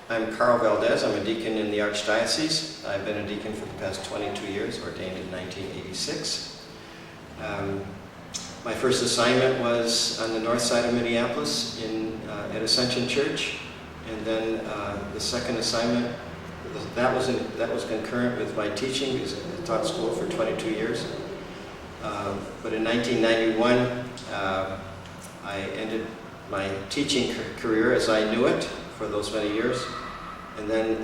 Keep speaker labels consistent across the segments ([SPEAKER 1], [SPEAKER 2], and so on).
[SPEAKER 1] I'm Carl Valdez. I'm a deacon in the Archdiocese. I've been a deacon for the past 22 years, ordained in 1986. My first assignment was on the north side of Minneapolis at Ascension Church, and then the second assignment, that was concurrent with my teaching, because I taught school for 22 years. But in 1991, I ended my teaching career as I knew it for those many years, and then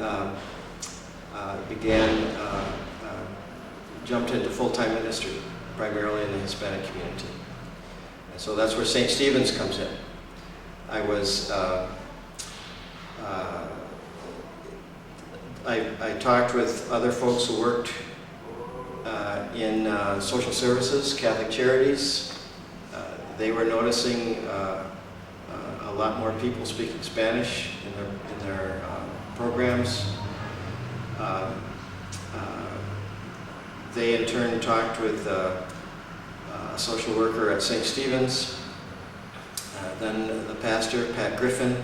[SPEAKER 1] jumped into full-time ministry, primarily in the Hispanic community. And so that's where St. Stephen's comes in. I talked with other folks who worked in social services, Catholic charities. They were noticing a lot more people speaking Spanish in their programs. They in turn talked with a social worker at St. Stephen's, then the pastor, Pat Griffin.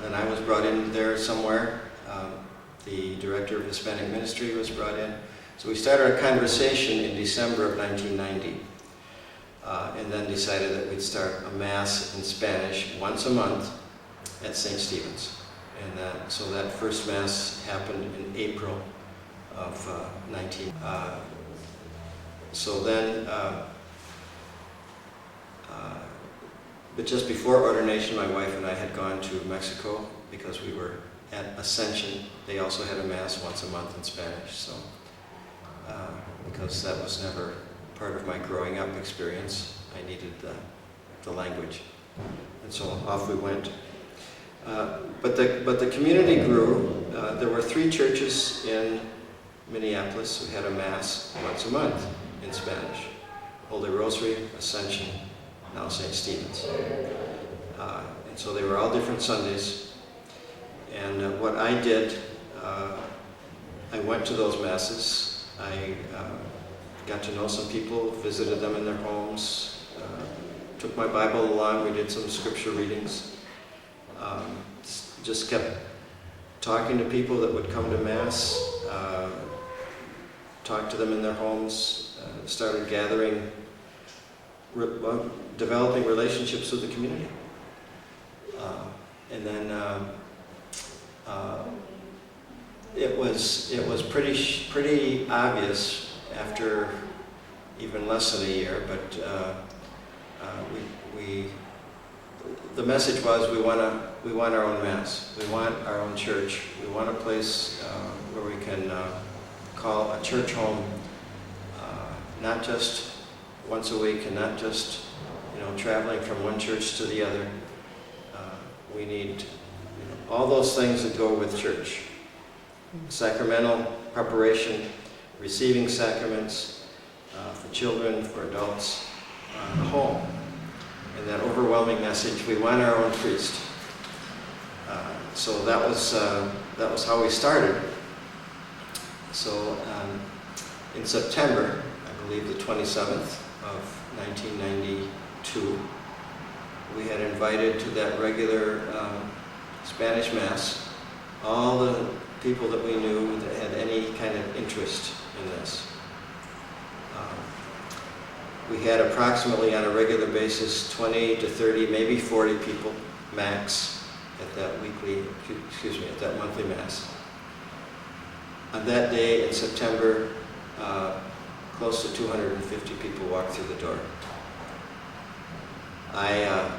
[SPEAKER 1] Then I was brought in there somewhere. The director of Hispanic ministry was brought in. So we started a conversation in December of 1990, and then decided that we'd start a Mass in Spanish once a month at St. Stephen's. And so that first Mass happened in April of 19. So then, but just before ordination, my wife and I had gone to Mexico because we were at Ascension. They also had a Mass once a month in Spanish. So, because that was never part of my growing up experience, I needed the language, and so off we went. But the community grew. There were 3 churches in Minneapolis who had a Mass once a month in Spanish: Holy Rosary, Ascension, now St. Stephen's. And so they were all different Sundays. And what I did, I went to those Masses. I got to know some people, visited them in their homes, took my Bible along. We did some scripture readings. Just kept talking to people that would come to Mass, talked to them in their homes, started gathering, developing relationships with the community. And then it was pretty obvious after even less than a year, but the message was we want our own Mass, we want our own church, we want a place where we can call a church home, not just once a week and not just traveling from one church to the other. We need all those things that go with church: sacramental preparation, receiving sacraments for children, for adults, the home. And that overwhelming message, we want our own priest. So that was how we started. So in September, I believe the 27th of 1992, we had invited to that regular Spanish Mass all the people that we knew that had any kind of interest in this. We had approximately on a regular basis 20 to 30, maybe 40 people max at that monthly Mass. On that day in September, close to 250 people walked through the door.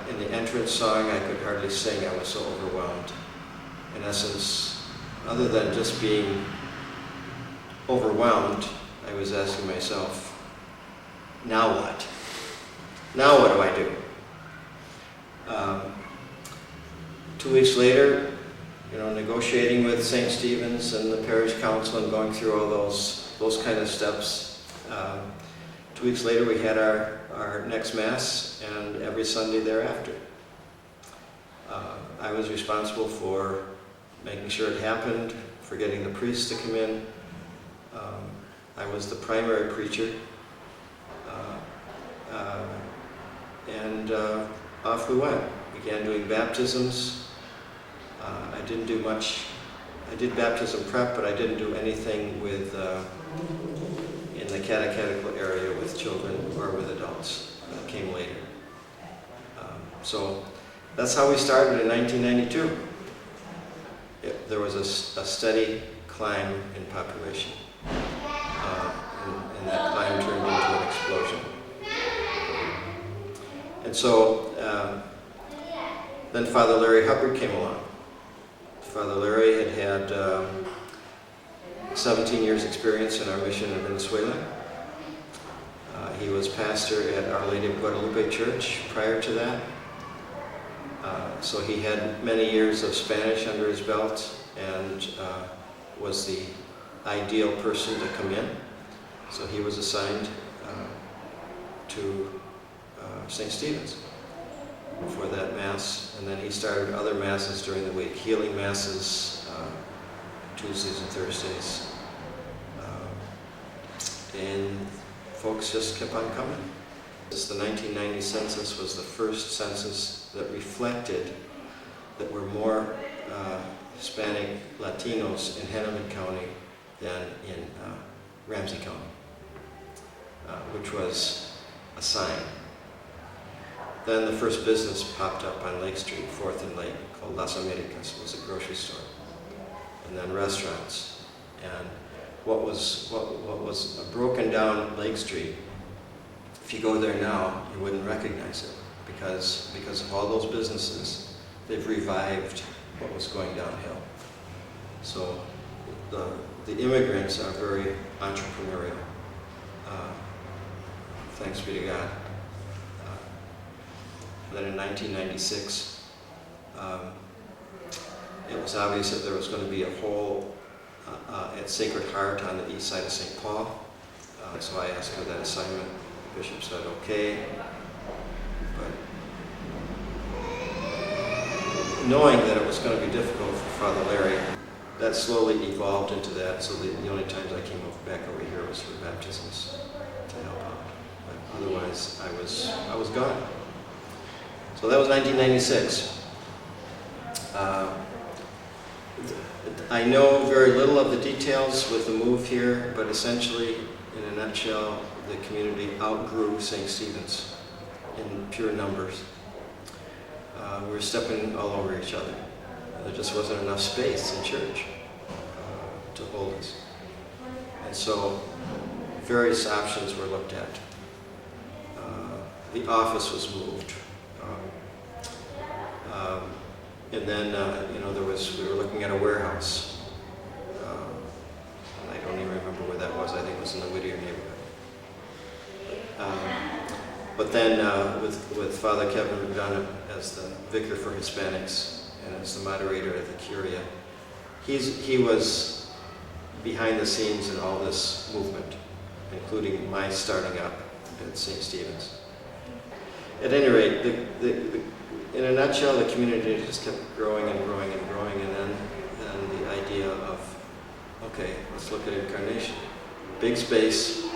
[SPEAKER 1] In the entrance song, I could hardly sing. I was so overwhelmed. In essence, other than just being overwhelmed, I was asking myself, now what? Now what do I do? 2 weeks later, negotiating with St. Stephen's and the parish council and going through all those kind of steps. 2 weeks later, we had our next Mass, and every Sunday thereafter. I was responsible for making sure it happened, for getting the priest to come in. I was the primary preacher. And off we went. Began doing baptisms. I didn't do much. I did baptism prep, but I didn't do anything with in the catechetical area with children or with adults. That came later. So that's how we started in 1992. There was a steady climb in population, and that climb turned into an explosion. And so then Father Larry Hubbard came along. Father Larry had 17 years experience in our mission in Venezuela. He was pastor at Our Lady of Guadalupe Church prior to that. So he had many years of Spanish under his belt and was the ideal person to come in. So he was assigned to St. Stephen's for that Mass, and then he started other Masses during the week, healing Masses, Tuesdays and Thursdays. And folks just kept on coming. The 1990 census was the first census that reflected that we're more Hispanic Latinos in Hennepin County than in Ramsey County, which was a sign. Then the first business popped up on Lake Street, 4th and Lake, called Las Americas. It was a grocery store. And then restaurants. And what was a broken down Lake Street, if you go there now, you wouldn't recognize it because of all those businesses, they've revived what was going downhill. So the immigrants are very entrepreneurial. Thanks be to God. Then in 1996, it was obvious that there was going to be a hole at Sacred Heart on the east side of St. Paul. So I asked for that assignment. The bishop said, okay. But knowing that it was going to be difficult for Father Larry, that slowly evolved into that. So the only times I came back over here was for baptisms to help out. But otherwise, I was gone. So that was 1996. I know very little of the details with the move here, but essentially, in a nutshell, the community outgrew St. Stephen's in pure numbers. We were stepping all over each other. There just wasn't enough space in church to hold us. And so various options were looked at. The office was moved. And then, we were looking at a warehouse. And I don't even remember where that was. I think it was in the Whittier neighborhood. But then, with Father Kevin McDonough as the vicar for Hispanics and as the moderator of the Curia, he was behind the scenes in all this movement, including my starting up at St. Stephen's. At any rate, in a nutshell, the community just kept growing and growing and growing, and then the idea of, okay, let's look at incarnation. Big space,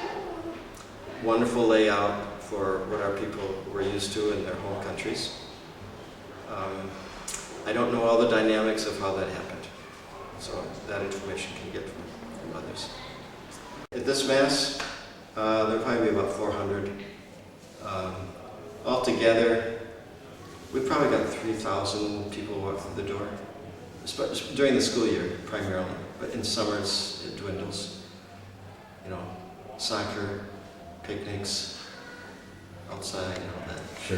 [SPEAKER 1] wonderful layout for what our people were used to in their home countries. I don't know all the dynamics of how that happened, so that information can get from others. At this Mass, there'll probably be about 400. Altogether, we probably got 3,000 people walk through the door, during the school year primarily, but in summers it dwindles. Soccer, picnics, outside, and all that. Sure.